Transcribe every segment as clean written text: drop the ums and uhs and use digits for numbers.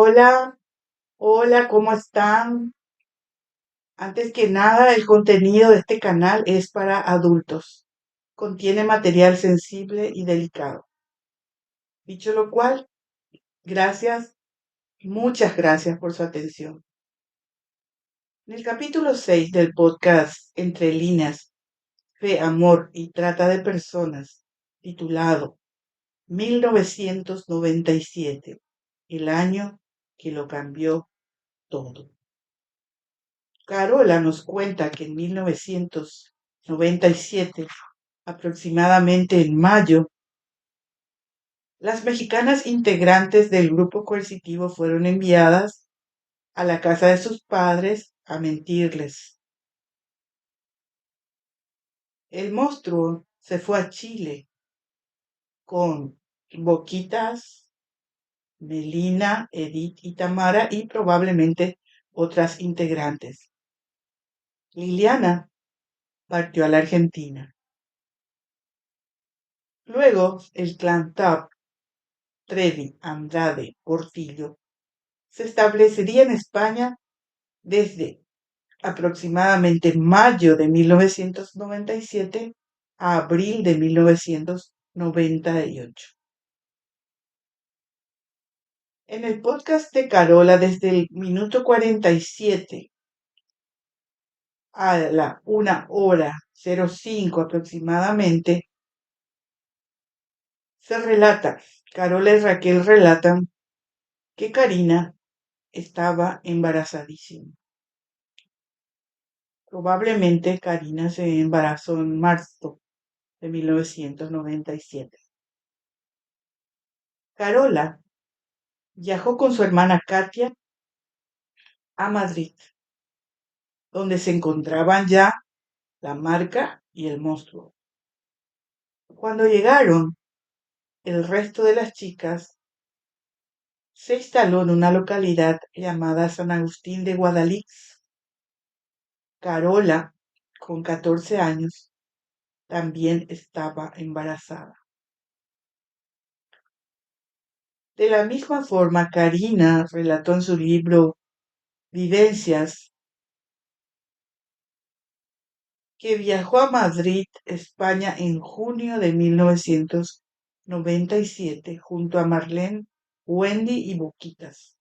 Hola, hola, ¿cómo están? Antes que nada, el contenido de este canal es para adultos. Contiene material sensible y delicado. Dicho lo cual, gracias, muchas gracias por su atención. En el capítulo 6 del podcast Entre líneas, fe, amor y trata de personas, titulado 1997, el año que lo cambió todo. Carola nos cuenta que en 1997, aproximadamente en mayo, las mexicanas integrantes del grupo coercitivo fueron enviadas a la casa de sus padres a mentirles. El monstruo se fue a Chile con Boquitas, Melina, Edith y Tamara y probablemente otras integrantes. Liliana partió a la Argentina. Luego, el clan TAP, Trevi, Andrade, Portillo, se establecería en España desde aproximadamente mayo de 1997 a abril de 1998. En el podcast de Carola, desde el minuto 47 a la 1:05 aproximadamente, se relata, Carola y Raquel relatan que Karina estaba embarazadísima. Probablemente Karina se embarazó en marzo de 1997. Carola viajó con su hermana Katia a Madrid, donde se encontraban ya la marca y el monstruo. Cuando llegaron, el resto de las chicas se instaló en una localidad llamada San Agustín de Guadalix. Carola, con 14 años, también estaba embarazada. De la misma forma, Karina relató en su libro Vivencias que viajó a Madrid, España, en junio de 1997 junto a Marlene, Wendy y Boquitas.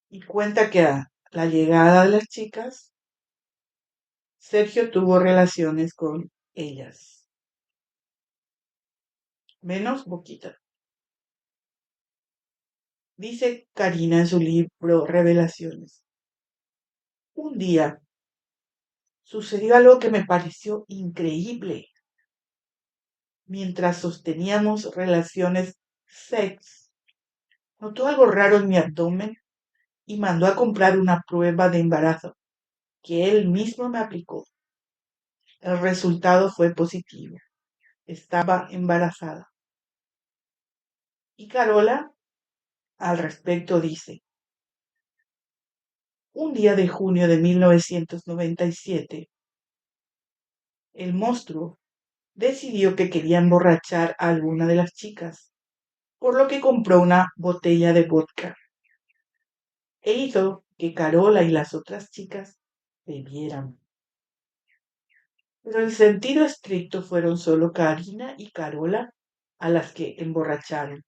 Y cuenta que a la llegada de las chicas, Sergio tuvo relaciones con ellas, menos Boquitas. Dice Karina en su libro Revelaciones. Un día sucedió algo que me pareció increíble. Mientras sosteníamos relaciones sex, notó algo raro en mi abdomen y mandó a comprar una prueba de embarazo que él mismo me aplicó. El resultado fue positivo. Estaba embarazada. Y Carola al respecto dice, un día de junio de 1997, el monstruo decidió que quería emborrachar a alguna de las chicas, por lo que compró una botella de vodka e hizo que Carola y las otras chicas bebieran. Pero en sentido estricto fueron solo Karina y Carola a las que emborracharon.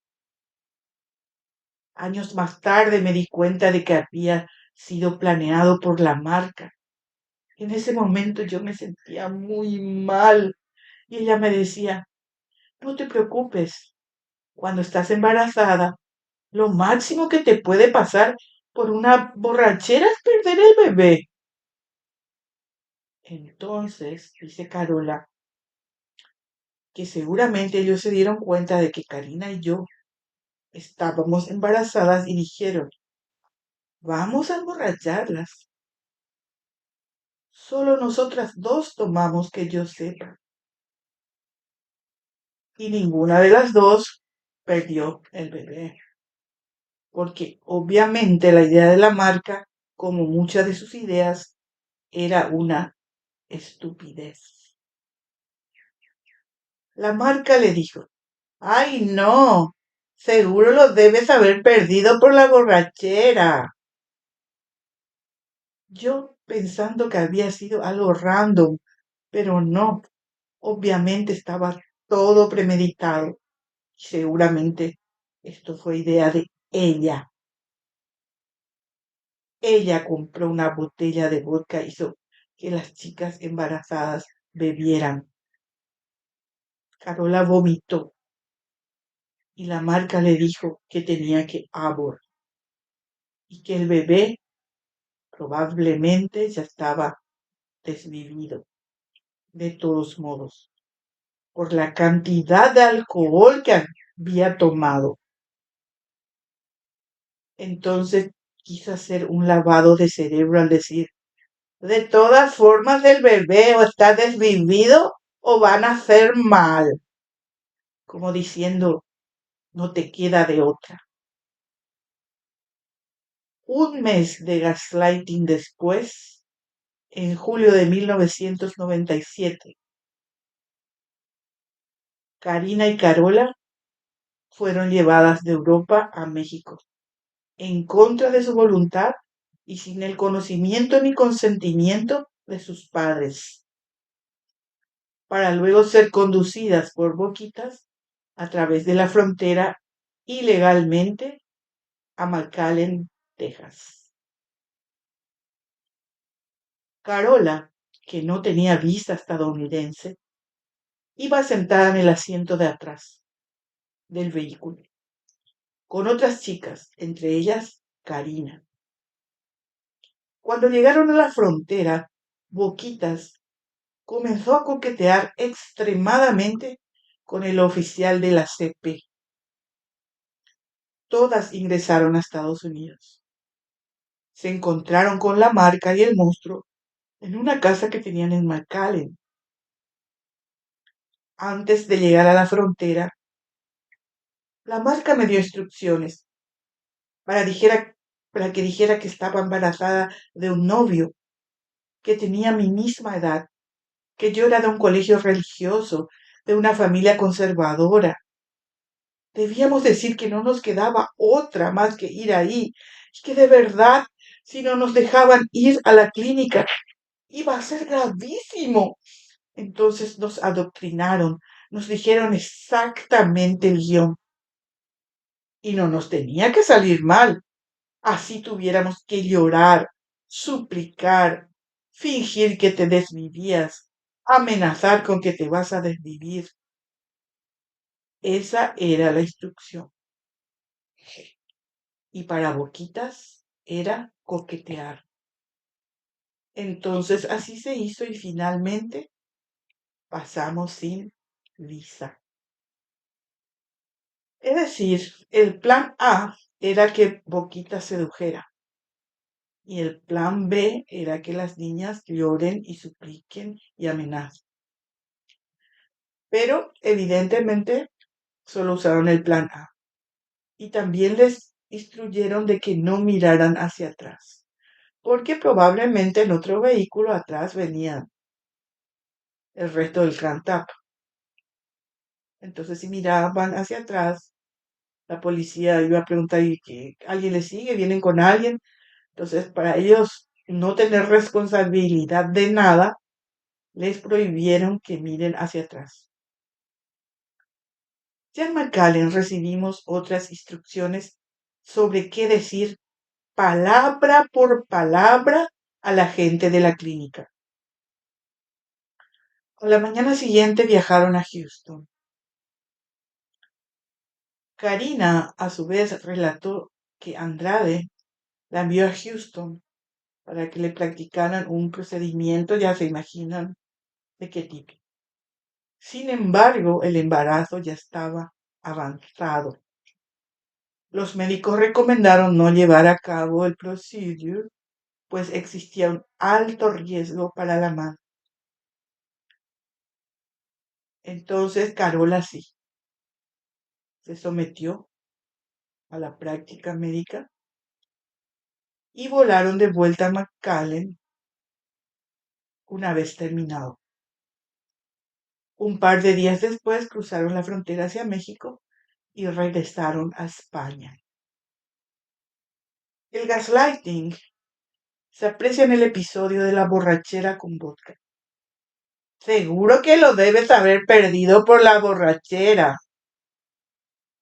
Años más tarde me di cuenta de que había sido planeado por la marca. En ese momento yo me sentía muy mal y ella me decía, no te preocupes, cuando estás embarazada, lo máximo que te puede pasar por una borrachera es perder el bebé. Entonces, dice Carola, que seguramente ellos se dieron cuenta de que Karina y yo estábamos embarazadas y dijeron, vamos a emborracharlas. Solo nosotras dos tomamos que yo sepa. Y ninguna de las dos perdió el bebé. Porque obviamente la idea de la marca, como muchas de sus ideas, era una estupidez. La marca le dijo, ¡ay no! Seguro lo debes haber perdido por la borrachera. Yo pensando que había sido algo random, pero no, obviamente estaba todo premeditado. Seguramente esto fue idea de ella. Ella compró una botella de vodka y hizo que las chicas embarazadas bebieran. Carola vomitó y la marca le dijo que tenía que abortar y que el bebé probablemente ya estaba desvivido. De todos modos, por la cantidad de alcohol que había tomado. Entonces quiso hacer un lavado de cerebro al decir, de todas formas el bebé o está desvivido o van a hacer mal, como diciendo, no te queda de otra. Un mes de gaslighting después, en julio de 1997, Karina y Carola fueron llevadas de Europa a México, en contra de su voluntad y sin el conocimiento ni consentimiento de sus padres, para luego ser conducidas por Boquitas a través de la frontera ilegalmente a McAllen, Texas. Carola, que no tenía visa estadounidense, iba sentada en el asiento de atrás del vehículo, con otras chicas, entre ellas Karina. Cuando llegaron a la frontera, Boquitas comenzó a coquetear extremadamente con el oficial de la CP. Todas ingresaron a Estados Unidos. Se encontraron con la marca y el monstruo en una casa que tenían en McAllen. Antes de llegar a la frontera, la marca me dio instrucciones para, para que dijera que estaba embarazada de un novio que tenía mi misma edad, que yo era de un colegio religioso, de una familia conservadora. Debíamos decir que no nos quedaba otra más que ir ahí, y que de verdad, si no nos dejaban ir a la clínica, iba a ser gravísimo. Entonces nos adoctrinaron, nos dijeron exactamente el guión. Y no nos tenía que salir mal. Así tuviéramos que llorar, suplicar, fingir que te desvivías, amenazar con que te vas a desvivir. Esa era la instrucción. Y para Boquitas era coquetear. Entonces así se hizo y finalmente pasamos sin visa. Es decir, el plan A era que Boquitas sedujera y el plan B era que las niñas lloren y supliquen y amenacen. Pero evidentemente solo usaron el plan A y también les instruyeron de que no miraran hacia atrás, porque probablemente en otro vehículo atrás venía el resto del Grand Tap. Entonces, si miraban hacia atrás, la policía iba a preguntar, ¿y que alguien le sigue? ¿Vienen con alguien? Entonces, para ellos no tener responsabilidad de nada, les prohibieron que miren hacia atrás. Ya en McAllen recibimos otras instrucciones sobre qué decir palabra por palabra a la gente de la clínica. A la mañana siguiente viajaron a Houston. Karina, a su vez, relató que Andrade la envió a Houston para que le practicaran un procedimiento, ya se imaginan de qué tipo. Sin embargo, el embarazo ya estaba avanzado. Los médicos recomendaron no llevar a cabo el procedure, pues existía un alto riesgo para la madre. Entonces Carola sí se sometió a la práctica médica y volaron de vuelta a McAllen una vez terminado. Un par de días después cruzaron la frontera hacia México y regresaron a España. El gaslighting se aprecia en el episodio de la borrachera con vodka. Seguro que lo debes haber perdido por la borrachera.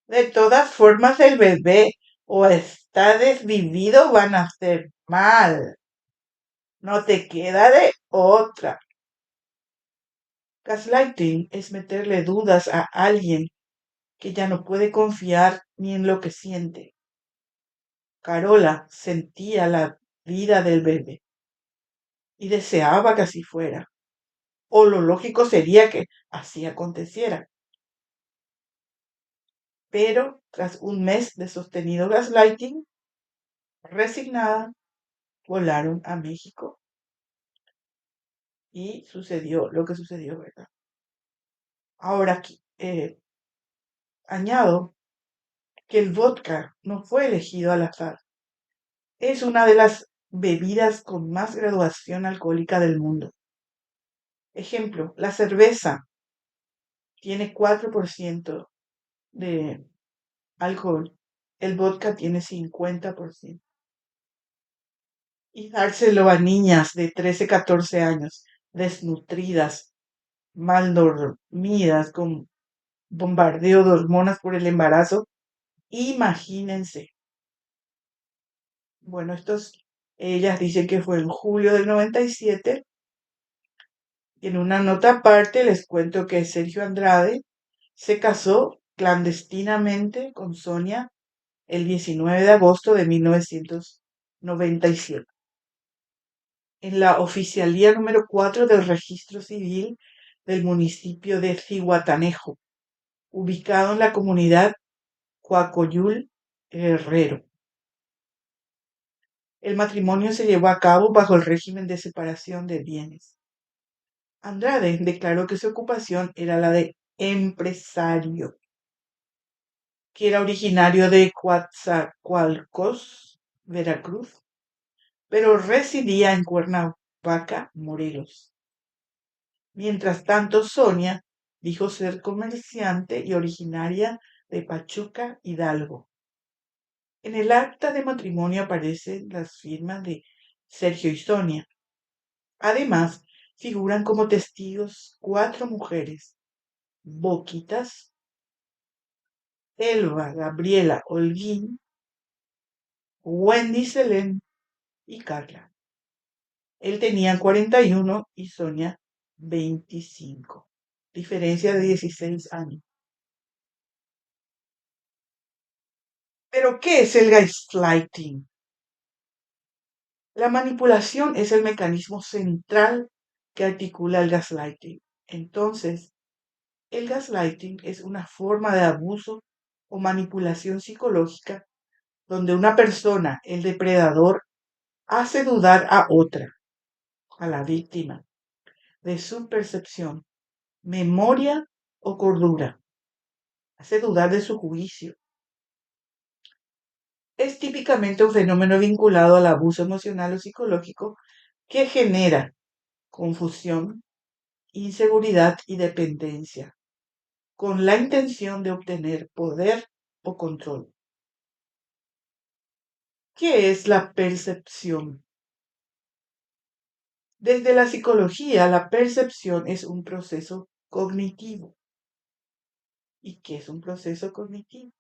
De todas formas, el bebé o está desvivido van a hacer mal. No te queda de otra. Gaslighting es meterle dudas a alguien que ya no puede confiar ni en lo que siente. Carola sentía la vida del bebé y deseaba que así fuera. O lo lógico sería que así aconteciera. Pero tras un mes de sostenido gaslighting, resignada, volaron a México y sucedió lo que sucedió, ¿verdad? Ahora aquí, añado que el vodka no fue elegido al azar. Es una de las bebidas con más graduación alcohólica del mundo. Ejemplo, la cerveza tiene 4% de alcohol, el vodka tiene 50%. Y dárselo a niñas de 13, 14 años, desnutridas, mal dormidas, con bombardeo de hormonas por el embarazo, imagínense. Bueno, ellas dicen que fue en julio del 97. Y en una nota aparte les cuento que Sergio Andrade se casó clandestinamente con Sonia el 19 de agosto de 1997. En la oficialía número 4 del registro civil del municipio de Zihuatanejo, ubicado en la comunidad Coacoyul Guerrero. El matrimonio se llevó a cabo bajo el régimen de separación de bienes. Andrade declaró que su ocupación era la de empresario, que era originario de Coatzacoalcos, Veracruz, pero residía en Cuernavaca, Morelos. Mientras tanto, Sonia dijo ser comerciante y originaria de Pachuca, Hidalgo. En el acta de matrimonio aparecen las firmas de Sergio y Sonia. Además, figuran como testigos 4 mujeres: Boquitas, Elba Gabriela Holguín, Wendy Selén y Carla. Él tenía 41 y Sonia 25. Diferencia de 16 años. ¿Pero qué es el gaslighting? La manipulación es el mecanismo central que articula el gaslighting. Entonces, el gaslighting es una forma de abuso o manipulación psicológica donde una persona, el depredador, hace dudar a otra, a la víctima, de su percepción, memoria o cordura. Hace dudar de su juicio. Es típicamente un fenómeno vinculado al abuso emocional o psicológico que genera confusión, inseguridad y dependencia, con la intención de obtener poder o control. ¿Qué es la percepción? Desde la psicología, la percepción es un proceso cognitivo. ¿Y qué es un proceso cognitivo?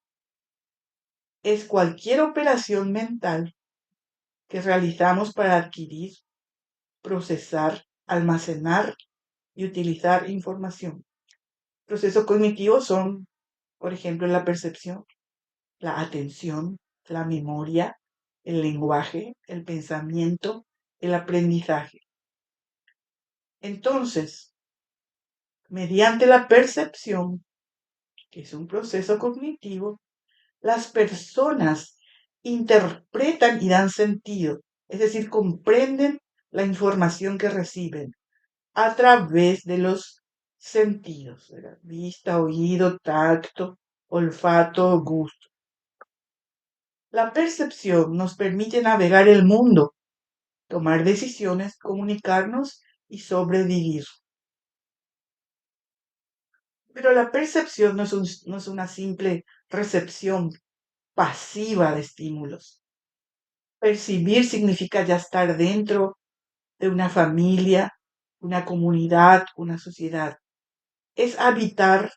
Es cualquier operación mental que realizamos para adquirir, procesar, almacenar y utilizar información. Procesos cognitivos son, por ejemplo, la percepción, la atención, la memoria, el lenguaje, el pensamiento, el aprendizaje. Entonces, mediante la percepción, que es un proceso cognitivo, las personas interpretan y dan sentido, es decir, comprenden la información que reciben a través de los sentidos, ¿verdad? Vista, oído, tacto, olfato, gusto. La percepción nos permite navegar el mundo, tomar decisiones, comunicarnos y sobrevivir. Pero la percepción no es una simple recepción pasiva de estímulos. Percibir significa ya estar dentro de una familia, una comunidad, una sociedad. Es habitar,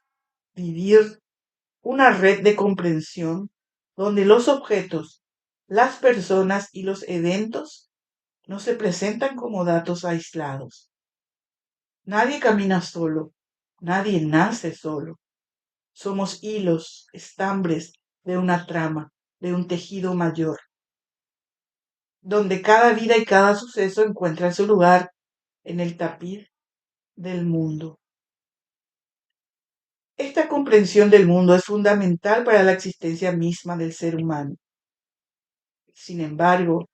vivir una red de comprensión donde los objetos, las personas y los eventos no se presentan como datos aislados. Nadie camina solo, nadie nace solo. Somos hilos, estambres de una trama, de un tejido mayor, donde cada vida y cada suceso encuentra su lugar en el tapiz del mundo. Esta comprensión del mundo es fundamental para la existencia misma del ser humano. Sin embargo,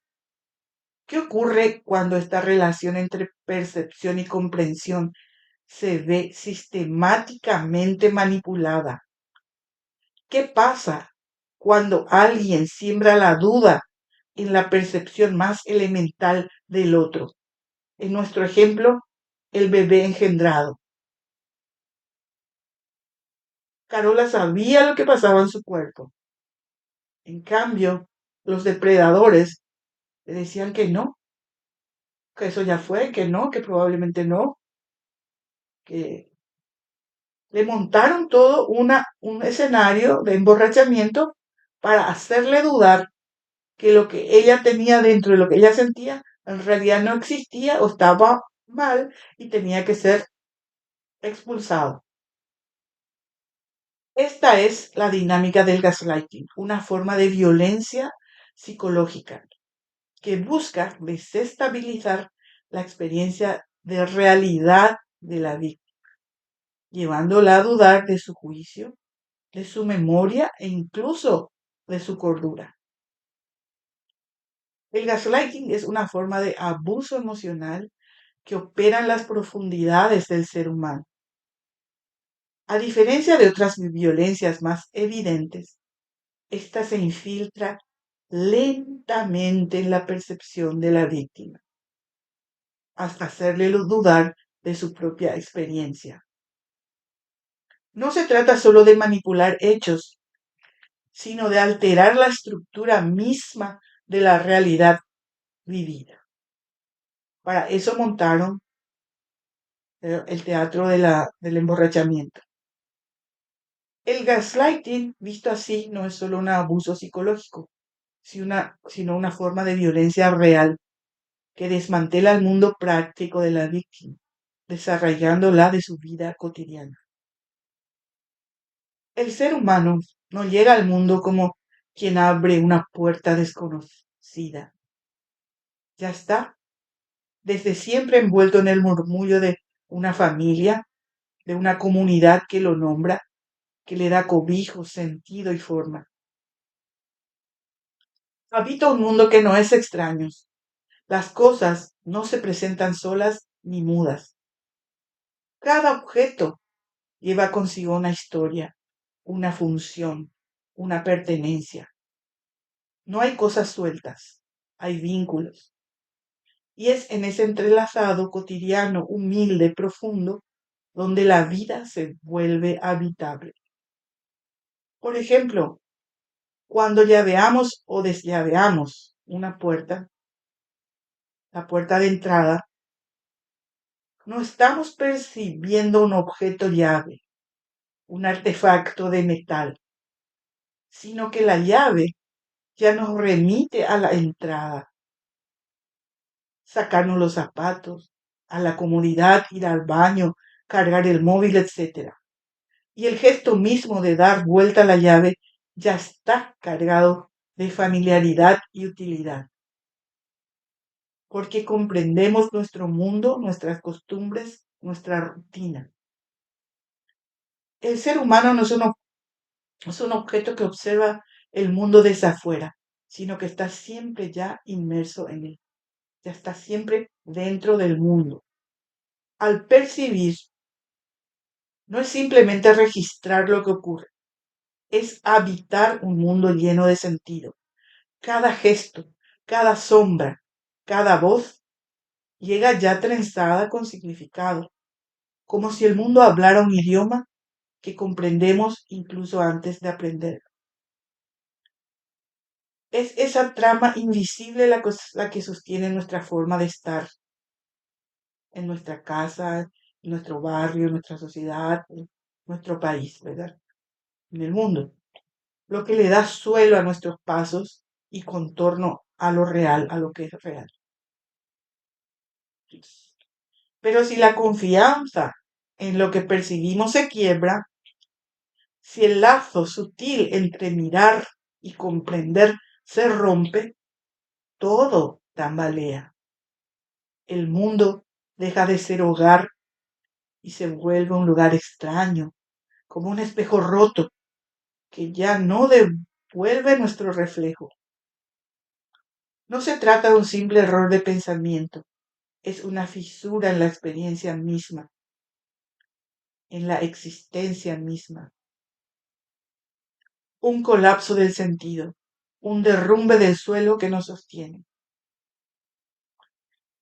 ¿qué ocurre cuando esta relación entre percepción y comprensión se ve sistemáticamente manipulada? ¿Qué pasa cuando alguien siembra la duda en la percepción más elemental del otro? En nuestro ejemplo, el bebé engendrado. Carola sabía lo que pasaba en su cuerpo. En cambio, los depredadores le decían que eso ya fue, que no, que probablemente no, que le montaron todo un escenario de emborrachamiento para hacerle dudar que lo que ella tenía dentro de lo que ella sentía en realidad no existía o estaba mal y tenía que ser expulsado. Esta es la dinámica del gaslighting, una forma de violencia psicológica que busca desestabilizar la experiencia de realidad de la víctima, llevándola a dudar de su juicio, de su memoria e incluso de su cordura. El gaslighting es una forma de abuso emocional que opera en las profundidades del ser humano. A diferencia de otras violencias más evidentes, esta se infiltra lentamente en la percepción de la víctima, hasta hacerle dudar de su propia experiencia. No se trata solo de manipular hechos, sino de alterar la estructura misma de la realidad vivida. Para eso montaron el teatro del emborrachamiento. El gaslighting, visto así, no es solo un abuso psicológico, sino una forma de violencia real que desmantela el mundo práctico de la víctima, desarraigándola de su vida cotidiana. El ser humano no llega al mundo como quien abre una puerta desconocida. Ya está, desde siempre envuelto en el murmullo de una familia, de una comunidad que lo nombra, que le da cobijo, sentido y forma. Habita un mundo que no es extraño. Las cosas no se presentan solas ni mudas. Cada objeto lleva consigo una historia, una función, una pertenencia. No hay cosas sueltas, hay vínculos. Y es en ese entrelazado cotidiano, humilde, profundo, donde la vida se vuelve habitable. Por ejemplo, cuando llaveamos o desllaveamos una puerta, la puerta de entrada, no estamos percibiendo un objeto llave, un artefacto de metal, sino que la llave ya nos remite a la entrada, sacarnos los zapatos, a la comodidad, ir al baño, cargar el móvil, etc. Y el gesto mismo de dar vuelta a la llave ya está cargado de familiaridad y utilidad, porque comprendemos nuestro mundo, nuestras costumbres, nuestra rutina. El ser humano no es un objeto que observa el mundo desde afuera, sino que está siempre ya inmerso en él, ya está siempre dentro del mundo. Al percibir, no es simplemente registrar lo que ocurre, es habitar un mundo lleno de sentido. Cada gesto, cada sombra, cada voz llega ya trenzada con significado, como si el mundo hablara un idioma que comprendemos incluso antes de aprender. Es esa trama invisible la que sostiene nuestra forma de estar en nuestra casa, en nuestro barrio, en nuestra sociedad, en nuestro país, ¿verdad? En el mundo. Lo que le da suelo a nuestros pasos y contorno a lo real, a lo que es real. Pero si la confianza en lo que percibimos se quiebra, si el lazo sutil entre mirar y comprender se rompe, todo tambalea. El mundo deja de ser hogar y se vuelve un lugar extraño, como un espejo roto que ya no devuelve nuestro reflejo. No se trata de un simple error de pensamiento, es una fisura en la experiencia misma, en la existencia misma, un colapso del sentido, un derrumbe del suelo que nos sostiene.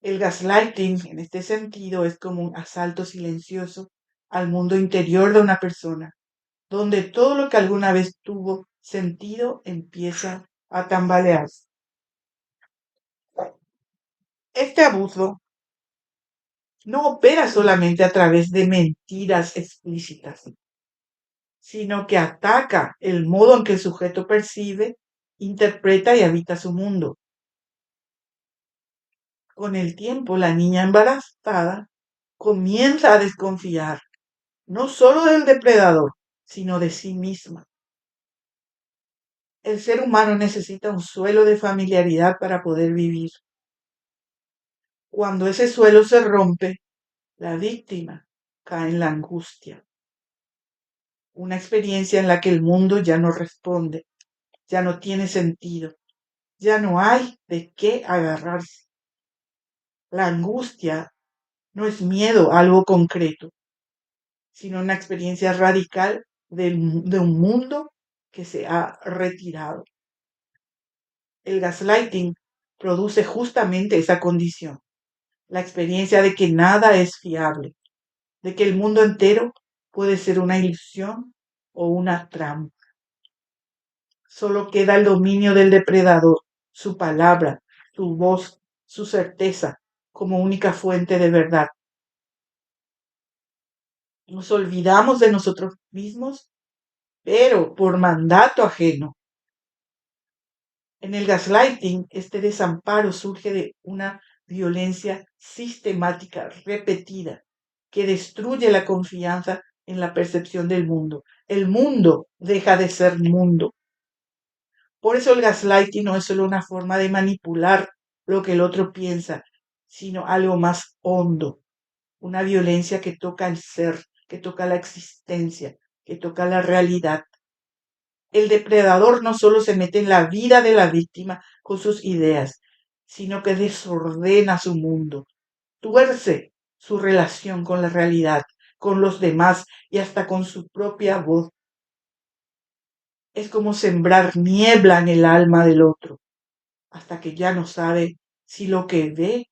El gaslighting, en este sentido, es como un asalto silencioso al mundo interior de una persona, donde todo lo que alguna vez tuvo sentido empieza a tambalearse. Este abuso no opera solamente a través de mentiras explícitas, sino que ataca el modo en que el sujeto percibe, interpreta y habita su mundo. Con el tiempo, la niña embarazada comienza a desconfiar no solo del depredador, sino de sí misma. El ser humano necesita un suelo de familiaridad para poder vivir. Cuando ese suelo se rompe, la víctima cae en la angustia, una experiencia en la que el mundo ya no responde, ya no tiene sentido, ya no hay de qué agarrarse. La angustia no es miedo a algo concreto, sino una experiencia radical de un mundo que se ha retirado. El gaslighting produce justamente esa condición, la experiencia de que nada es fiable, de que el mundo entero puede ser una ilusión o una trampa. Solo queda el dominio del depredador, su palabra, su voz, su certeza como única fuente de verdad. Nos olvidamos de nosotros mismos, pero por mandato ajeno. En el gaslighting, este desamparo surge de una violencia sistemática, repetida, que destruye la confianza en la percepción del mundo. El mundo deja de ser mundo. Por eso el gaslighting no es solo una forma de manipular lo que el otro piensa, sino algo más hondo, una violencia que toca el ser, que toca la existencia, que toca la realidad. El depredador no solo se mete en la vida de la víctima con sus ideas, sino que desordena su mundo, tuerce su relación con la realidad, con los demás y hasta con su propia voz. Es como sembrar niebla en el alma del otro, hasta que ya no sabe si lo que ve,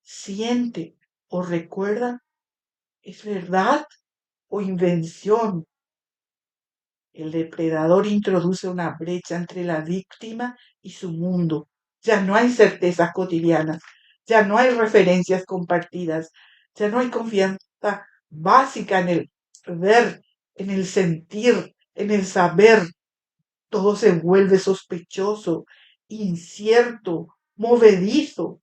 siente o recuerda es verdad o invención. El depredador introduce una brecha entre la víctima y su mundo. Ya no hay certezas cotidianas, ya no hay referencias compartidas, ya no hay confianza básica en el ver, en el sentir, en el saber. Todo se vuelve sospechoso, incierto, movedizo.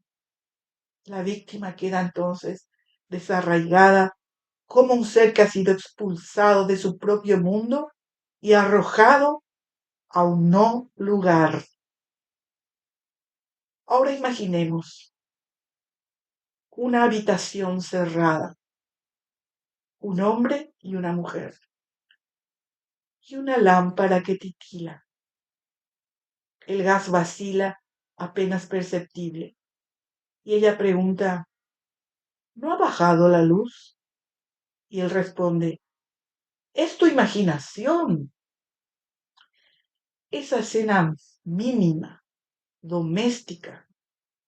La víctima queda entonces desarraigada como un ser que ha sido expulsado de su propio mundo y arrojado a un no lugar. Ahora imaginemos una habitación cerrada, un hombre y una mujer, y una lámpara que titila. El gas vacila apenas perceptible, y ella pregunta, ¿no ha bajado la luz? Y él responde, es tu imaginación. Esa escena mínima, doméstica,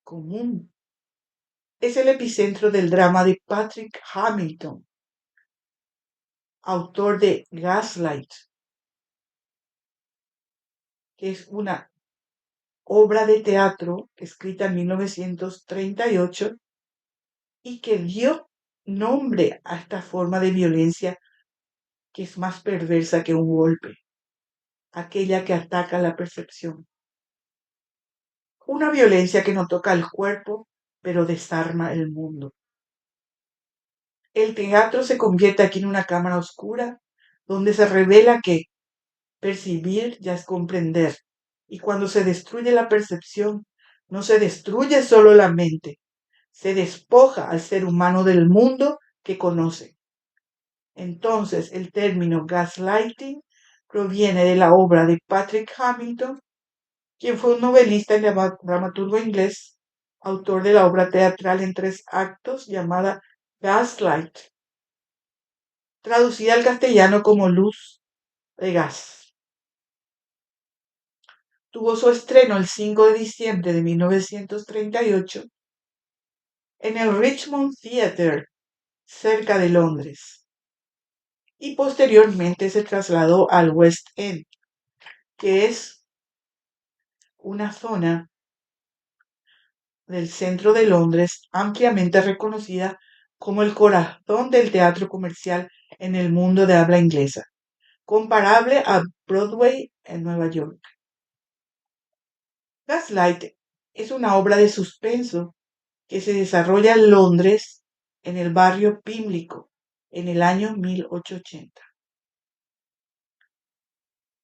común, es el epicentro del drama de Patrick Hamilton, autor de Gaslight, que es una obra de teatro escrita en 1938 y que dio nombre a esta forma de violencia que es más perversa que un golpe, aquella que ataca la percepción. Una violencia que no toca el cuerpo, pero desarma el mundo. El teatro se convierte aquí en una cámara oscura donde se revela que percibir ya es comprender. Y cuando se destruye la percepción, no se destruye solo la mente, se despoja al ser humano del mundo que conoce. Entonces, el término gaslighting proviene de la obra de Patrick Hamilton, quien fue un novelista y dramaturgo inglés, autor de la obra teatral en 3 actos llamada Gaslight, traducida al castellano como Luz de Gas. Tuvo su estreno el 5 de diciembre de 1938 en el Richmond Theatre, cerca de Londres, y posteriormente se trasladó al West End, que es una zona del centro de Londres ampliamente reconocida como el corazón del teatro comercial en el mundo de habla inglesa, comparable a Broadway en Nueva York. Gaslight es una obra de suspenso que se desarrolla en Londres, en el barrio Pimlico, en el año 1880.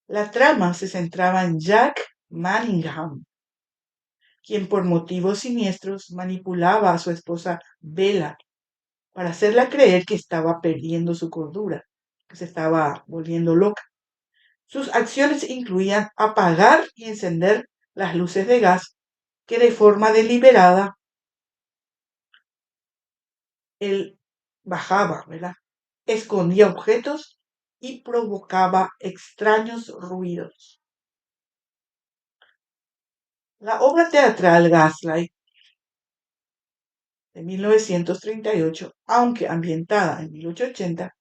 La trama se centraba en Jack Manningham, quien por motivos siniestros manipulaba a su esposa Bella para hacerla creer que estaba perdiendo su cordura, que se estaba volviendo loca. Sus acciones incluían apagar y encender las luces de gas que de forma deliberada él bajaba, ¿verdad? Escondía objetos y provocaba extraños ruidos. La obra teatral Gaslight de 1938, aunque ambientada en 1880,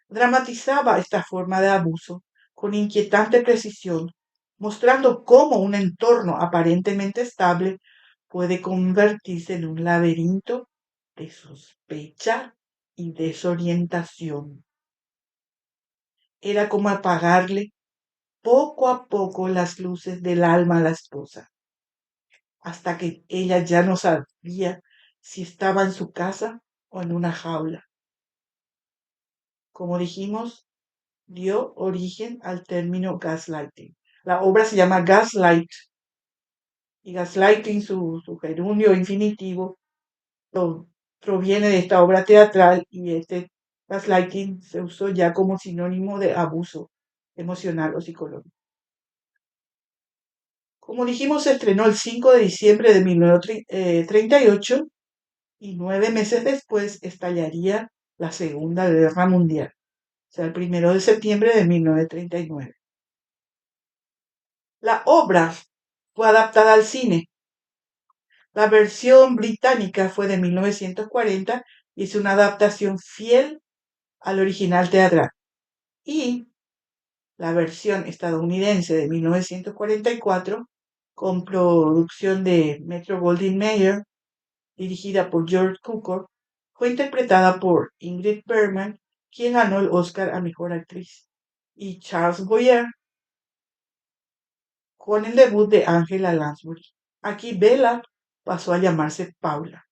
dramatizaba esta forma de abuso con inquietante precisión, mostrando cómo un entorno aparentemente estable puede convertirse en un laberinto de sospecha y desorientación. Era como apagarle poco a poco las luces del alma a la esposa, hasta que ella ya no sabía si estaba en su casa o en una jaula. Como dijimos, dio origen al término gaslighting. La obra se llama Gaslight y gaslighting, su gerundio infinitivo, proviene de esta obra teatral y este gaslighting se usó ya como sinónimo de abuso emocional o psicológico. Como dijimos, se estrenó el 5 de diciembre de 1938 y 9 meses después estallaría la Segunda Guerra Mundial, o sea, el 1 de septiembre de 1939. La obra fue adaptada al cine. La versión británica fue de 1940 y es una adaptación fiel al original teatral. Y la versión estadounidense de 1944, con producción de Metro Goldwyn Mayer, dirigida por George Cukor, fue interpretada por Ingrid Bergman, quien ganó el Oscar a Mejor Actriz, y Charles Boyer, con el debut de Angela Lansbury. Aquí Bella pasó a llamarse Paula.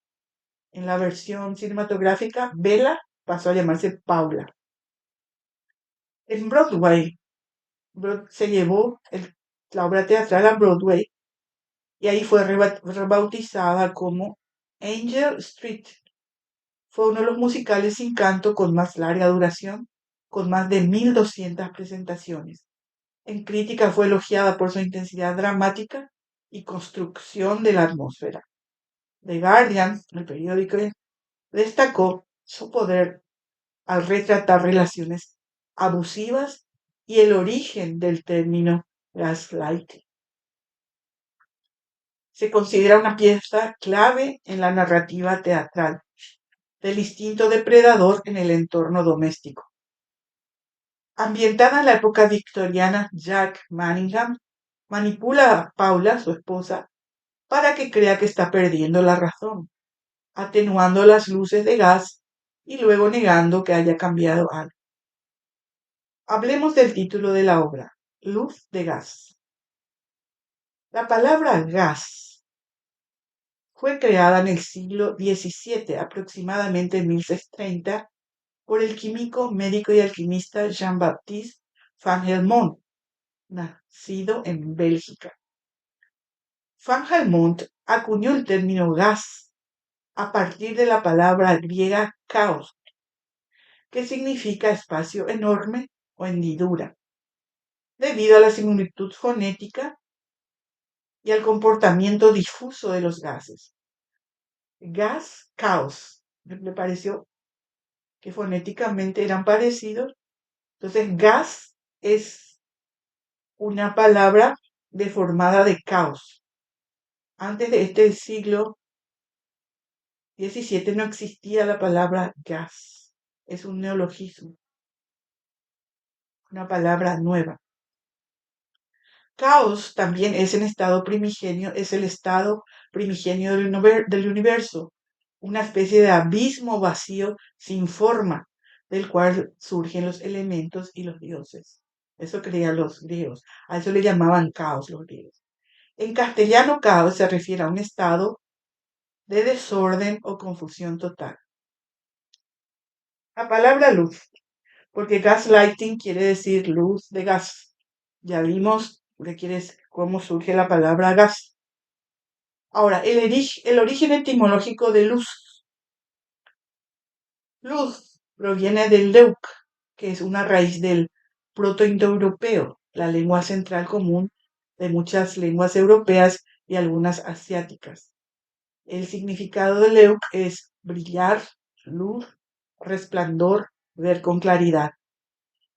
En la versión cinematográfica, Bella pasó a llamarse Paula. En Broadway, se llevó la obra teatral a Broadway y ahí fue rebautizada como Angel Street. Fue uno de los musicales sin canto con más larga duración, con más de 1200 presentaciones. En crítica fue elogiada por su intensidad dramática y construcción de la atmósfera. The Guardian, el periódico, destacó su poder al retratar relaciones abusivas y el origen del término gaslighting. Se considera una pieza clave en la narrativa teatral del instinto depredador en el entorno doméstico. Ambientada en la época victoriana, Jack Manningham Manipula a Paula, su esposa, para que crea que está perdiendo la razón, atenuando las luces de gas y luego negando que haya cambiado algo. Hablemos del título de la obra, Luz de gas. La palabra gas fue creada en el siglo XVII, aproximadamente en 1630, por el químico, médico y alquimista Jean-Baptiste van Helmont, nacido en Bélgica. Van Helmont acuñó el término gas a partir de la palabra griega caos, que significa espacio enorme o hendidura, debido a la similitud fonética y al comportamiento difuso de los gases. Gas, caos. Me pareció que fonéticamente eran parecidos. Entonces, gas es una palabra deformada de caos. Antes de este siglo XVII no existía la palabra gas. Es un neologismo, una palabra nueva. Caos también es el estado primigenio del universo, una especie de abismo vacío sin forma, del cual surgen los elementos y los dioses. Eso creían los griegos. A eso le llamaban caos los griegos. En castellano, caos se refiere a un estado de desorden o confusión total. La palabra luz, porque gaslighting quiere decir luz de gas. Ya vimos cómo surge la palabra gas. Ahora, el origen etimológico de luz. Luz proviene del leuk, que es una raíz del protoindoeuropeo, la lengua central común de muchas lenguas europeas y algunas asiáticas. El significado de leuk es brillar, luz, resplandor, ver con claridad.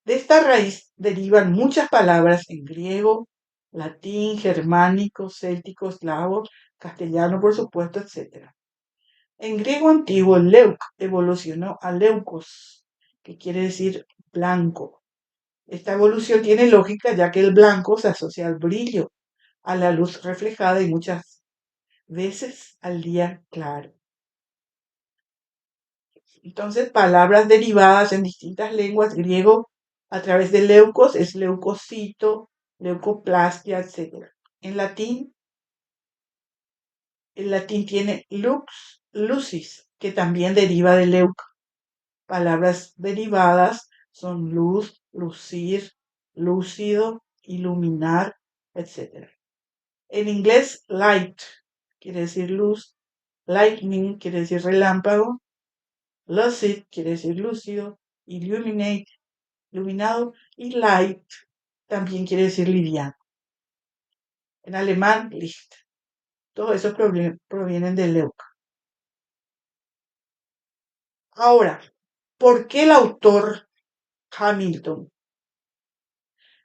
De esta raíz derivan muchas palabras en griego, latín, germánico, céltico, eslavo, castellano, por supuesto, etc. En griego antiguo, leuk evolucionó a leukos, que quiere decir blanco. Esta evolución tiene lógica ya que el blanco se asocia al brillo, a la luz reflejada y muchas veces al día claro. Entonces, palabras derivadas en distintas lenguas, griego a través de leucos es leucocito, leucoplastia, etc. En latín, el latín tiene lux, lucis, que también deriva de leuc. Palabras derivadas son luz, lucir, lúcido, iluminar, etc. En inglés, light quiere decir luz, lightning quiere decir relámpago, lucid quiere decir lúcido, illuminate, iluminado, y light también quiere decir liviano. En alemán, Licht. Todos esos provienen del leuk. Ahora, ¿por qué el autor Hamilton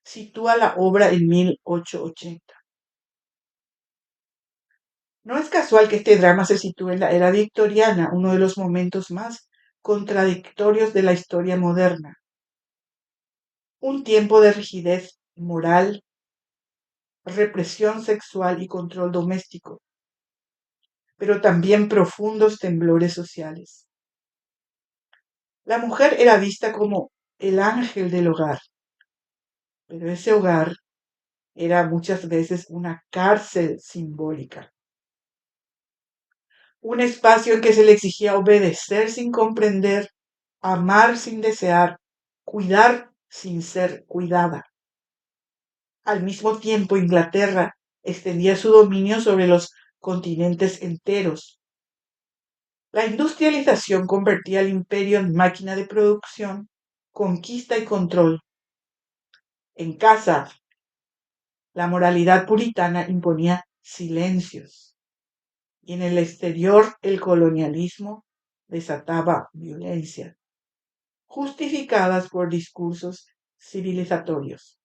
sitúa la obra en 1880? No es casual que este drama se sitúe en la era victoriana, uno de los momentos más contradictorios de la historia moderna. Un tiempo de rigidez moral, represión sexual y control doméstico, pero también profundos temblores sociales. La mujer era vista como el ángel del hogar, pero ese hogar era muchas veces una cárcel simbólica, un espacio en que se le exigía obedecer sin comprender, amar sin desear, cuidar sin ser cuidada. Al mismo tiempo, Inglaterra extendía su dominio sobre los continentes enteros. La industrialización convertía al imperio en máquina de producción, conquista y control. En casa, la moralidad puritana imponía silencios y en el exterior el colonialismo desataba violencia, justificadas por discursos civilizatorios.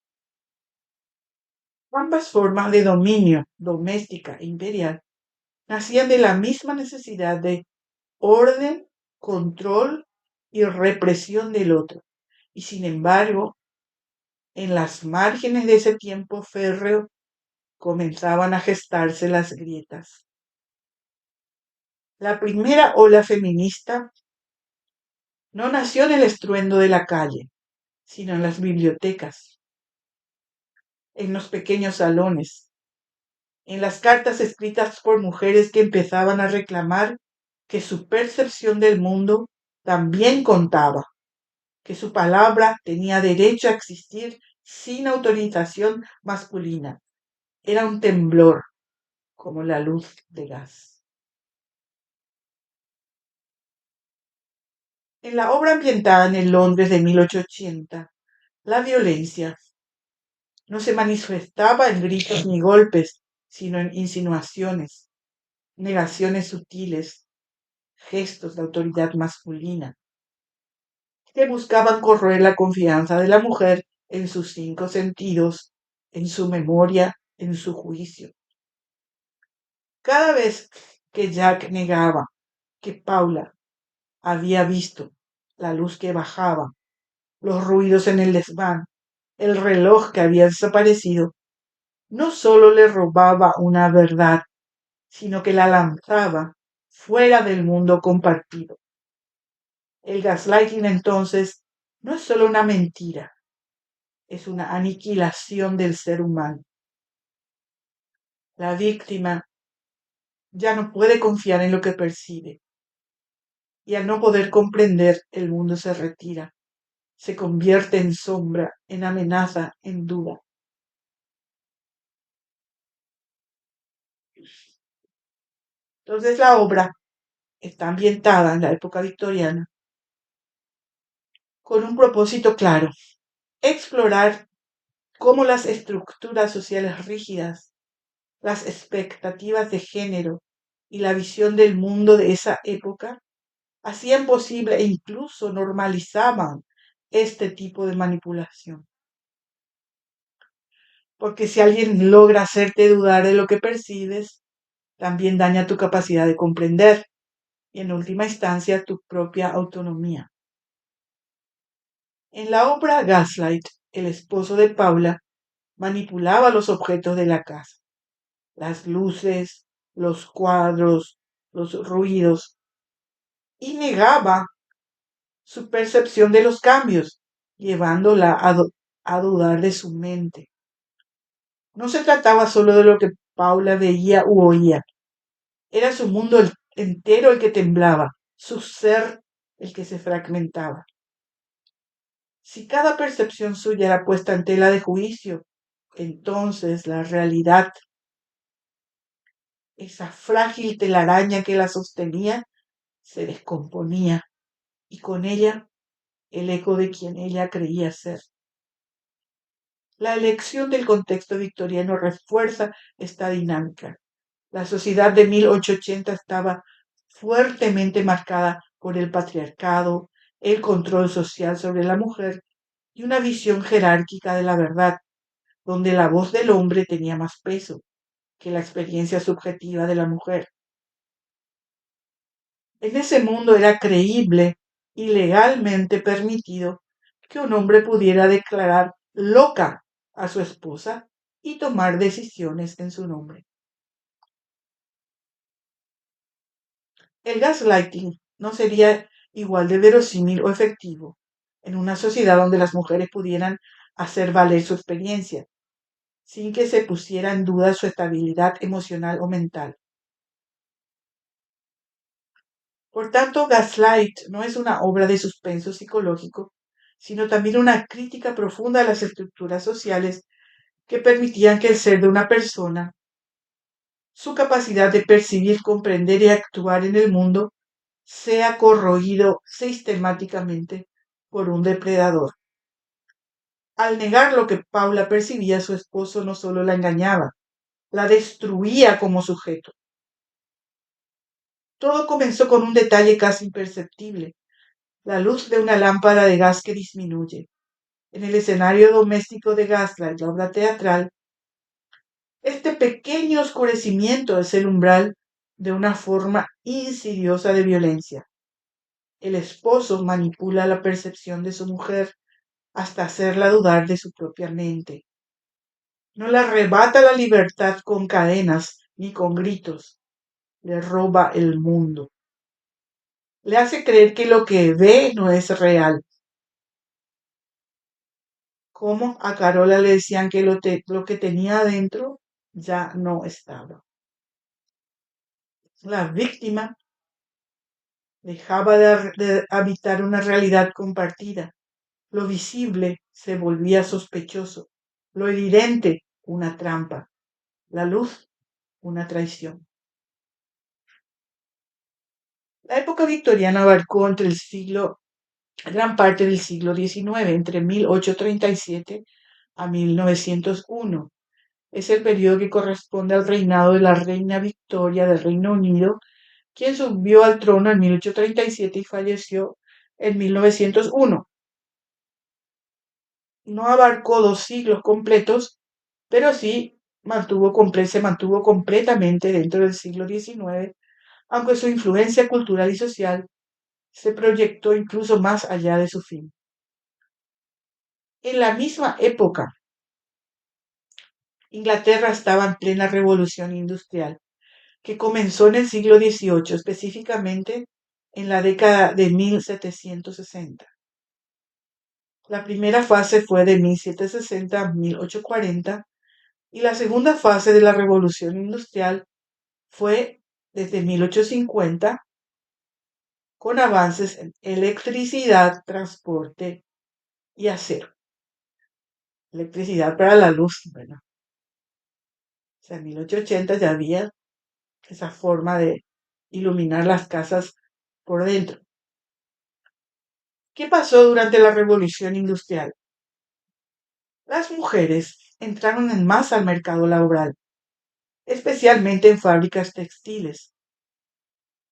Ambas formas de dominio, doméstica e imperial, nacían de la misma necesidad de orden, control y represión del otro. Y sin embargo, en las márgenes de ese tiempo férreo comenzaban a gestarse las grietas. La primera ola feminista no nació en el estruendo de la calle, sino en las bibliotecas, en los pequeños salones, en las cartas escritas por mujeres que empezaban a reclamar que su percepción del mundo también contaba, que su palabra tenía derecho a existir sin autorización masculina. Era un temblor, como la luz de gas. En la obra ambientada en el Londres de 1880, la violencia no se manifestaba en gritos ni golpes, sino en insinuaciones, negaciones sutiles, gestos de autoridad masculina, que buscaban corroer la confianza de la mujer en sus cinco sentidos, en su memoria, en su juicio. Cada vez que Jack negaba que Paula había visto la luz que bajaba, los ruidos en el desván, el reloj que había desaparecido, no solo le robaba una verdad, sino que la lanzaba fuera del mundo compartido. El gaslighting entonces no es solo una mentira, es una aniquilación del ser humano. La víctima ya no puede confiar en lo que percibe y al no poder comprender el mundo se retira, se convierte en sombra, en amenaza, en duda. Entonces la obra está ambientada en la época victoriana con un propósito claro: explorar cómo las estructuras sociales rígidas, las expectativas de género y la visión del mundo de esa época hacían posible e incluso normalizaban este tipo de manipulación. Porque si alguien logra hacerte dudar de lo que percibes, también daña tu capacidad de comprender y en última instancia tu propia autonomía. En la obra Gaslight, el esposo de Paula manipulaba los objetos de la casa, las luces, los cuadros, los ruidos, y negaba su percepción de los cambios, llevándola a dudar de su mente. No se trataba solo de lo que Paula veía u oía, era su mundo entero el que temblaba, su ser el que se fragmentaba. Si cada percepción suya era puesta en tela de juicio, entonces la realidad, esa frágil telaraña que la sostenía, se descomponía y con ella el eco de quien ella creía ser. La elección del contexto victoriano refuerza esta dinámica. La sociedad de 1880 estaba fuertemente marcada por el patriarcado, el control social sobre la mujer y una visión jerárquica de la verdad, donde la voz del hombre tenía más peso que la experiencia subjetiva de la mujer. En ese mundo era creíble y legalmente permitido que un hombre pudiera declarar loca a su esposa y tomar decisiones en su nombre. El gaslighting no sería igual de verosímil o efectivo en una sociedad donde las mujeres pudieran hacer valer su experiencia, sin que se pusiera en duda su estabilidad emocional o mental. Por tanto, Gaslight no es una obra de suspenso psicológico, sino también una crítica profunda a las estructuras sociales que permitían que el ser de una persona, su capacidad de percibir, comprender y actuar en el mundo, sea corroído sistemáticamente por un depredador. Al negar lo que Paula percibía, su esposo no solo la engañaba, la destruía como sujeto. Todo comenzó con un detalle casi imperceptible: la luz de una lámpara de gas que disminuye. En el escenario doméstico de Gaslight, la obra teatral, este pequeño oscurecimiento es el umbral de una forma insidiosa de violencia. El esposo manipula la percepción de su mujer hasta hacerla dudar de su propia mente. No le arrebata la libertad con cadenas ni con gritos. Le roba el mundo. Le hace creer que lo que ve no es real. Como a Carola le decían que lo que tenía adentro ya no estaba. La víctima dejaba de habitar una realidad compartida. Lo visible se volvía sospechoso. Lo evidente, una trampa. La luz, una traición. La época victoriana abarcó gran parte del siglo XIX, entre 1837 a 1901. Es el periodo que corresponde al reinado de la reina Victoria del Reino Unido, quien subió al trono en 1837 y falleció en 1901. No abarcó 2 siglos completos, pero sí se mantuvo completamente dentro del siglo XIX, aunque su influencia cultural y social se proyectó incluso más allá de su fin. En la misma época, Inglaterra estaba en plena revolución industrial, que comenzó en el siglo XVIII, específicamente en la década de 1760. La primera fase fue de 1760 a 1840 y la segunda fase de la revolución industrial fue desde 1850, con avances en electricidad, transporte y acero. Electricidad para la luz, ¿verdad? O sea, en 1880 ya había esa forma de iluminar las casas por dentro. ¿Qué pasó durante la revolución industrial? Las mujeres entraron en masa al mercado laboral, especialmente en fábricas textiles.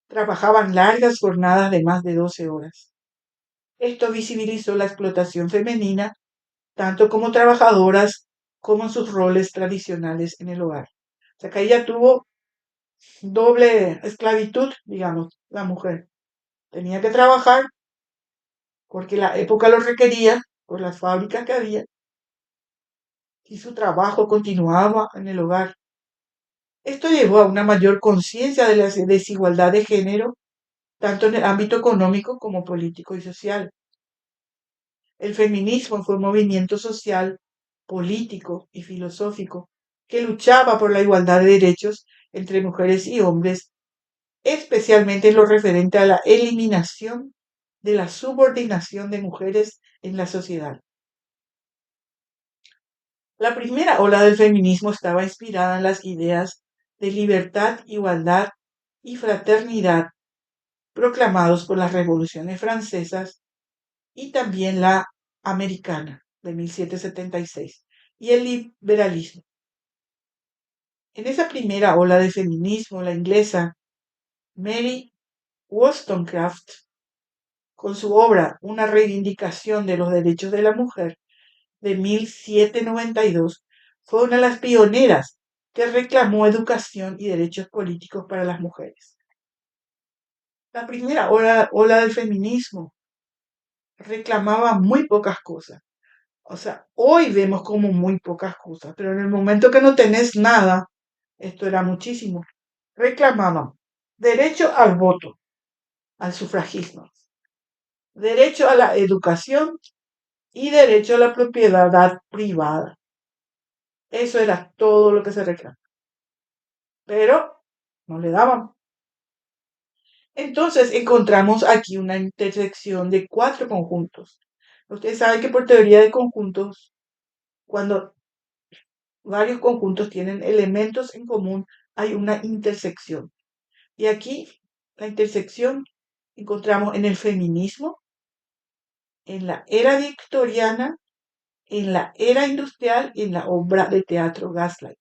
Trabajaban largas jornadas de más de 12 horas. Esto visibilizó la explotación femenina, tanto como trabajadoras como en sus roles tradicionales en el hogar. O sea que ella tuvo doble esclavitud, digamos, la mujer. Tenía que trabajar porque la época lo requería, por las fábricas que había, y su trabajo continuaba en el hogar. Esto llevó a una mayor conciencia de la desigualdad de género, tanto en el ámbito económico como político y social. El feminismo fue un movimiento social, político y filosófico que luchaba por la igualdad de derechos entre mujeres y hombres, especialmente en lo referente a la eliminación de la subordinación de mujeres en la sociedad. La primera ola del feminismo estaba inspirada en las ideas de libertad, igualdad y fraternidad proclamados por las revoluciones francesas y también la americana de 1776 y el liberalismo. En esa primera ola de feminismo, la inglesa Mary Wollstonecraft, con su obra Una reivindicación de los derechos de la mujer de 1792, fue una de las pioneras que reclamó educación y derechos políticos para las mujeres. La primera ola del feminismo reclamaba muy pocas cosas. O sea, hoy vemos como muy pocas cosas, pero en el momento que no tenés nada, esto era muchísimo. Reclamaban derecho al voto, al sufragismo, derecho a la educación y derecho a la propiedad privada. Eso era todo lo que se reclamaba. Pero no le daban. Entonces encontramos aquí una intersección de 4 conjuntos. Ustedes saben que por teoría de conjuntos, cuando varios conjuntos tienen elementos en común, hay una intersección. Y aquí la intersección encontramos en el feminismo, en la era victoriana, en la era industrial y en la obra de teatro Gaslight.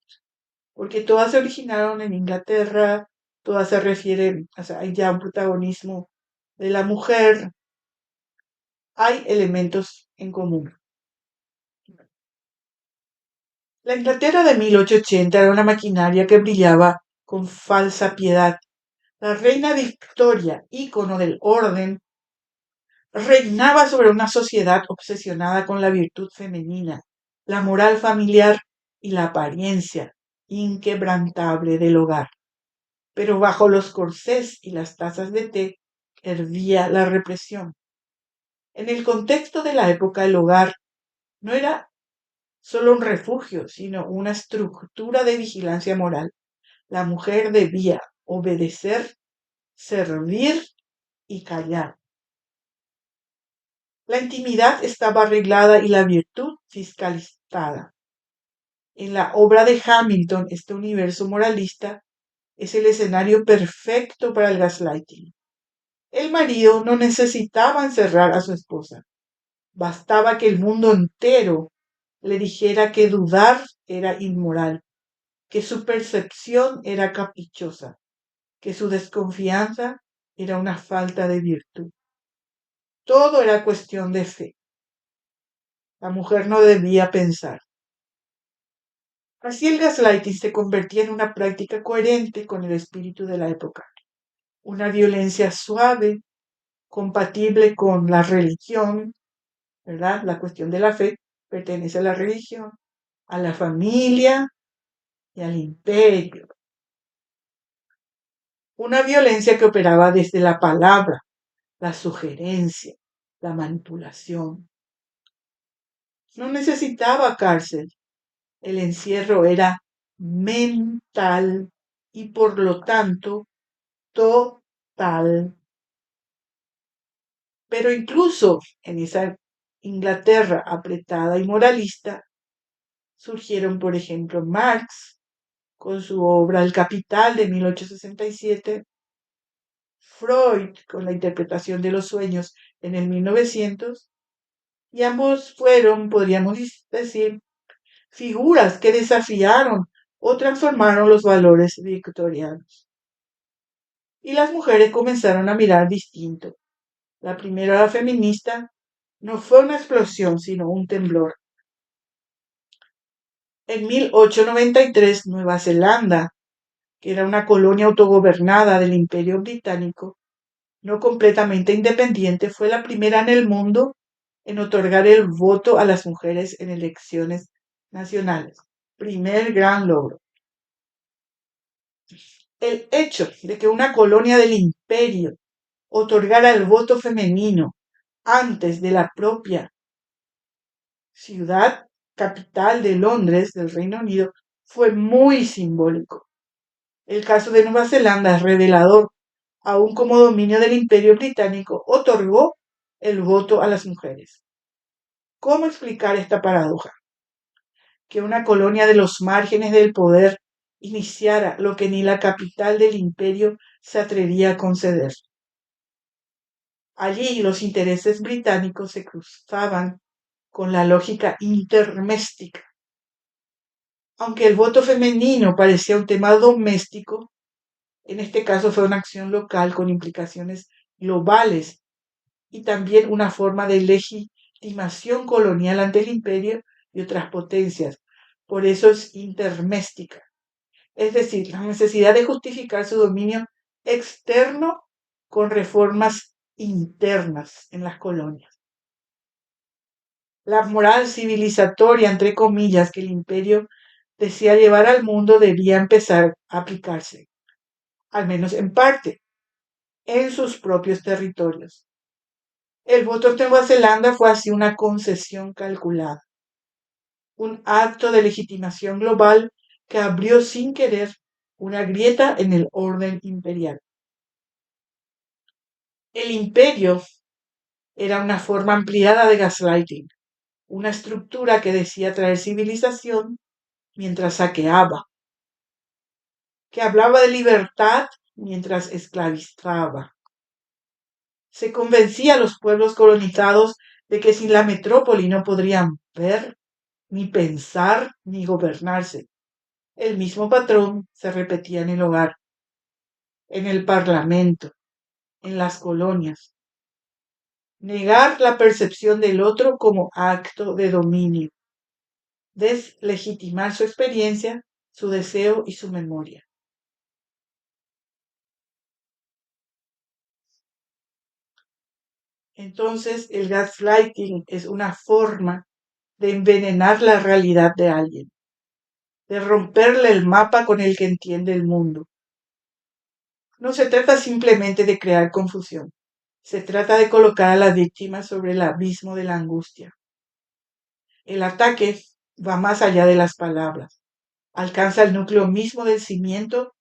Porque todas se originaron en Inglaterra, todas se refieren, o sea, hay ya un protagonismo de la mujer, hay elementos en común. La Inglaterra de 1880 era una maquinaria que brillaba con falsa piedad. La reina Victoria, ícono del orden, reinaba sobre una sociedad obsesionada con la virtud femenina, la moral familiar y la apariencia inquebrantable del hogar. Pero bajo los corsés y las tazas de té hervía la represión. En el contexto de la época, el hogar no era solo un refugio, sino una estructura de vigilancia moral. La mujer debía obedecer, servir y callar. La intimidad estaba arreglada y la virtud fiscalizada. En la obra de Hamilton, este universo moralista es el escenario perfecto para el gaslighting. El marido no necesitaba encerrar a su esposa. Bastaba que el mundo entero le dijera que dudar era inmoral, que su percepción era caprichosa, que su desconfianza era una falta de virtud. Todo era cuestión de fe. La mujer no debía pensar. Así el gaslighting se convertía en una práctica coherente con el espíritu de la época. Una violencia suave, compatible con la religión, ¿verdad? La cuestión de la fe pertenece a la religión, a la familia y al imperio. Una violencia que operaba desde la palabra, la sugerencia, la manipulación. No necesitaba cárcel. El encierro era mental y por lo tanto total. Pero incluso en esa Inglaterra apretada y moralista surgieron, por ejemplo, Marx con su obra El Capital de 1867, Freud con la interpretación de los sueños en el 1900, y ambos fueron, podríamos decir, figuras que desafiaron o transformaron los valores victorianos. Y las mujeres comenzaron a mirar distinto. La primera feminista no fue una explosión, sino un temblor. En 1893, Nueva Zelanda, que era una colonia autogobernada del Imperio Británico, no completamente independiente, fue la primera en el mundo en otorgar el voto a las mujeres en elecciones nacionales. Primer gran logro. El hecho de que una colonia del imperio otorgara el voto femenino antes de la propia ciudad capital de Londres, del Reino Unido, fue muy simbólico. El caso de Nueva Zelanda es revelador. Aún como dominio del Imperio Británico, otorgó el voto a las mujeres. ¿Cómo explicar esta paradoja? Que una colonia de los márgenes del poder iniciara lo que ni la capital del imperio se atrevía a conceder. Allí los intereses británicos se cruzaban con la lógica interméstica. Aunque el voto femenino parecía un tema doméstico, en este caso fue una acción local con implicaciones globales y también una forma de legitimación colonial ante el imperio y otras potencias. Por eso es interméstica. Es decir, la necesidad de justificar su dominio externo con reformas internas en las colonias. La moral civilizatoria, entre comillas, que el imperio decía llevar al mundo debía empezar a aplicarse, al menos en parte, en sus propios territorios. El voto en Nueva Zelanda fue así una concesión calculada, un acto de legitimación global que abrió sin querer una grieta en el orden imperial. El imperio era una forma ampliada de gaslighting, una estructura que decía traer civilización mientras saqueaba, que hablaba de libertad mientras esclavizaba. Se convencía a los pueblos colonizados de que sin la metrópoli no podrían ver, ni pensar, ni gobernarse. El mismo patrón se repetía en el hogar, en el parlamento, en las colonias. Negar la percepción del otro como acto de dominio. Deslegitimar su experiencia, su deseo y su memoria. Entonces, el gaslighting es una forma de envenenar la realidad de alguien. de romperle el mapa con el que entiende el mundo. No se trata simplemente de crear confusión, se trata de colocar a la víctima sobre el abismo de la angustia. El ataque va más allá de las palabras, alcanza el núcleo mismo del cimiento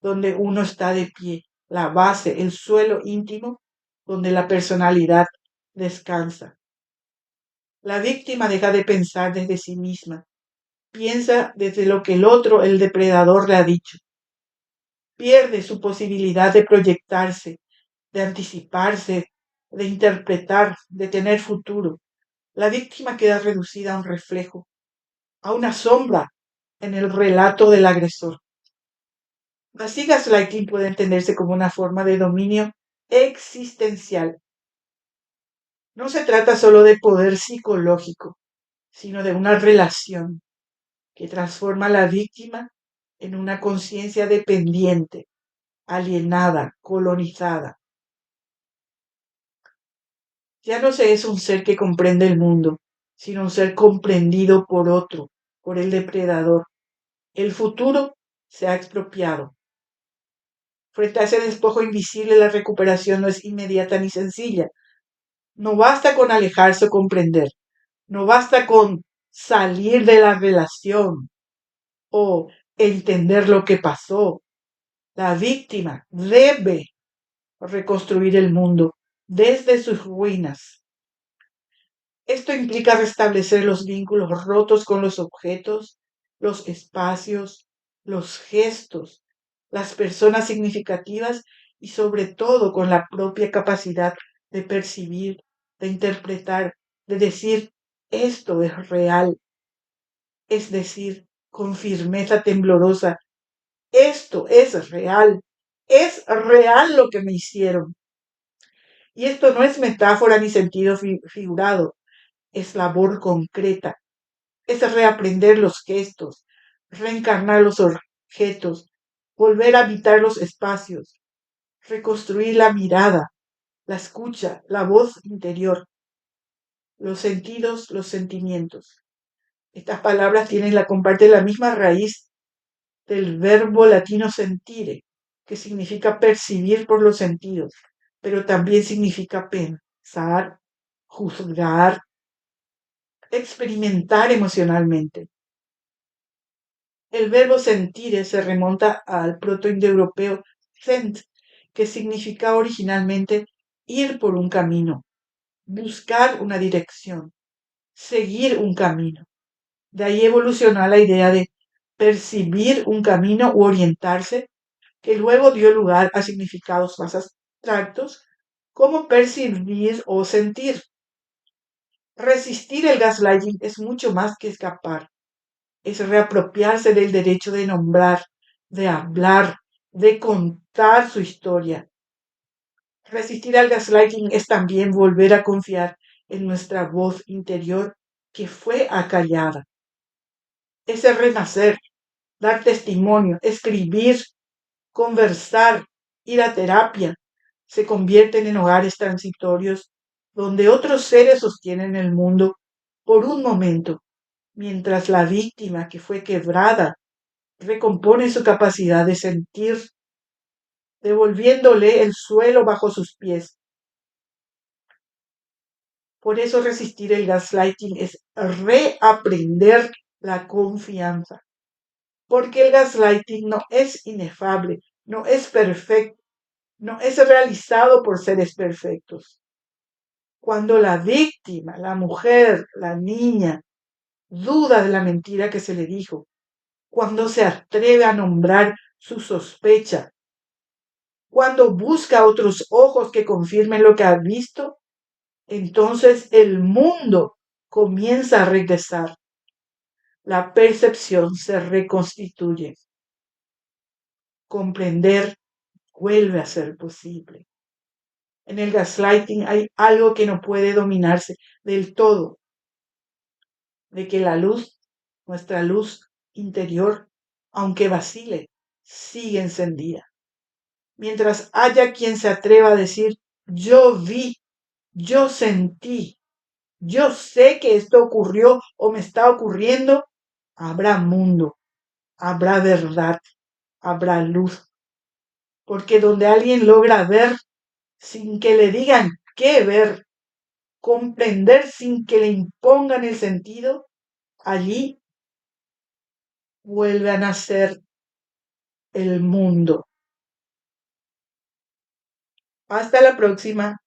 donde uno está de pie, la base, el suelo íntimo donde la personalidad descansa. La víctima deja de pensar desde sí misma, piensa desde lo que el otro, el depredador, le ha dicho. Pierde su posibilidad de proyectarse, de anticiparse, de interpretar, de tener futuro. La víctima queda reducida a un reflejo, a una sombra en el relato del agresor. Así gaslighting puede entenderse como una forma de dominio existencial. No se trata solo de poder psicológico, sino de una relación que transforma a la víctima en una conciencia dependiente, alienada, colonizada. Ya no se es un ser que comprende el mundo, sino un ser comprendido por otro, por el depredador. El futuro se ha expropiado. Frente a ese despojo invisible, la recuperación no es inmediata ni sencilla. No basta con alejarse o comprender. No basta con salir de la relación o entender lo que pasó. La víctima debe reconstruir el mundo desde sus ruinas. Esto implica restablecer los vínculos rotos con los objetos, los espacios, los gestos, las personas significativas y sobre todo con la propia capacidad de percibir, de interpretar, de decir, esto es real, es decir, con firmeza temblorosa, esto es real lo que me hicieron. Y esto no es metáfora ni sentido figurado, es labor concreta, es reaprender los gestos, reencarnar los objetos, volver a habitar los espacios, reconstruir la mirada, la escucha, la voz interior, los sentidos, los sentimientos. Estas palabras comparten la misma raíz del verbo latino sentire, que significa percibir por los sentidos, pero también significa pensar, juzgar, experimentar emocionalmente. El verbo sentire se remonta al protoindoeuropeo sent, que significa originalmente ir por un camino, buscar una dirección, seguir un camino. De ahí evolucionó la idea de percibir un camino u orientarse, que luego dio lugar a significados más abstractos como percibir o sentir. Resistir el gaslighting es mucho más que escapar, es reapropiarse del derecho de nombrar, de hablar, de contar su historia. Resistir al gaslighting es también volver a confiar en nuestra voz interior que fue acallada. Es el renacer, dar testimonio, escribir, conversar, ir a terapia. Se convierten en hogares transitorios donde otros seres sostienen el mundo por un momento, mientras la víctima que fue quebrada recompone su capacidad de sentir, devolviéndole el suelo bajo sus pies. Por eso resistir el gaslighting es reaprender la confianza. Porque el gaslighting no es inefable, no es perfecto, no es realizado por seres perfectos. Cuando la víctima, la mujer, la niña, duda de la mentira que se le dijo, cuando se atreve a nombrar su sospecha, cuando busca otros ojos que confirmen lo que ha visto, entonces el mundo comienza a regresar. La percepción se reconstituye. Comprender vuelve a ser posible. En el gaslighting hay algo que no puede dominarse del todo, de que la luz, nuestra luz interior, aunque vacile, sigue encendida. Mientras haya quien se atreva a decir, yo vi, yo sentí, yo sé que esto ocurrió o me está ocurriendo, habrá mundo, habrá verdad, habrá luz, porque donde alguien logra ver sin que le digan qué ver, comprender sin que le impongan el sentido, allí vuelve a nacer el mundo. Hasta la próxima.